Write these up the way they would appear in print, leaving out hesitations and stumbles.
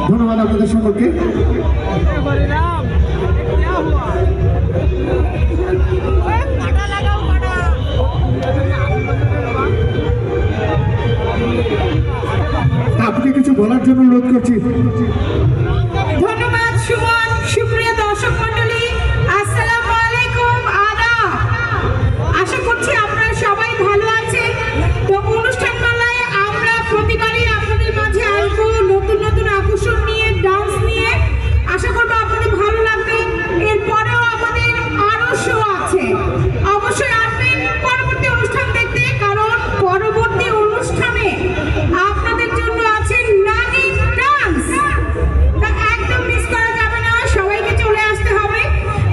ধন্যবাদ আপনাদের সকলকে। আপনাকে কিছু বলার জন্য অনুরোধ করছি। ধন্যবাদ সুমন। সুপ্রিয় দর্শক মন্ডলী, আসসালামু আলাইকুম, আদাব। আশা করছি আপনারা সবাই ভালো আছেন। তো অনুষ্ঠান মালায় আমরা প্রতিবারই আপনাদের মাঝে আসবো নতুন নতুন আকর্ষণ নিয়ে, ডান্স নিয়ে। আশা করবো আপনাদের ভালো লাগবে। এরপরেও আমাদের আরো শো আছে, অবশ্যই আসবেন পরবর্তী অনুষ্ঠান দেখতে, কারণ পরবর্তী অনুষ্ঠানে আপনাদের জন্য আছে নাগিন ডান্স। একদম মিস করা যাবে না, সবাইকে চলে আসতে হবে।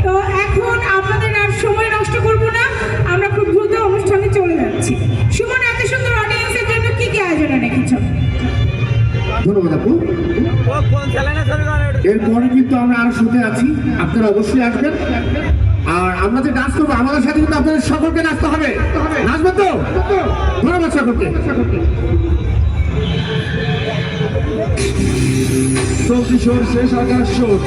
তো এখন আপনাদের আর সময় নষ্ট করব না, আমরা খুব দ্রুত অনুষ্ঠানে চলে যাচ্ছি। সুমন, এত সুন্দর অডিয়েন্সের জন্য কি কি আয়োজন রেখেছ? ধন্যবাদ আপু। এরপরে কিন্তু আমরা আরো শুতে আছি, আপনারা অবশ্যই আসবেন। আর আমরা যে ডান্স করবো আমাদের সাথে কিন্তু আপনাদের সকলকে নাচতে হবে। নাচবেন তো? ধন্যবাদ সকলকে। কিশোর শেষ আকাশ শোধ,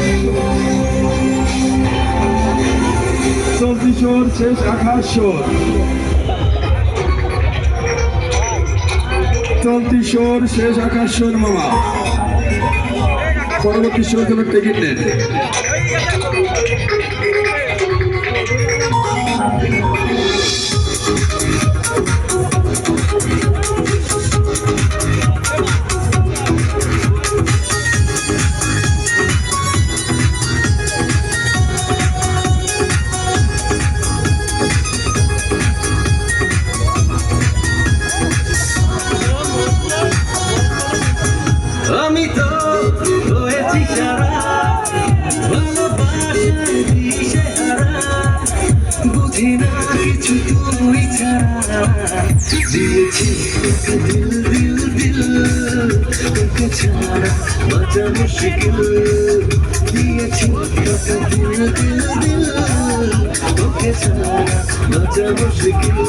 কিশোর শেষ আকাশ শোধ, কিশোর শেষ আকাশ শোধ মামা। পরবর্তী শোর জন্য টিকিট নেন। আমি তো হয়েছি সারা, ভালোবাসায় দিশেহারা, বুঝি না কিছু তুই ছাড়া। দিয়েছি তোকে দিল দিল দিল, তোকে ছাড়া বাঁচা মুশকিল। দিয়েছি তোকে দিল দিল দিল, তোকে ছাড়া বাঁচা মুশকিল।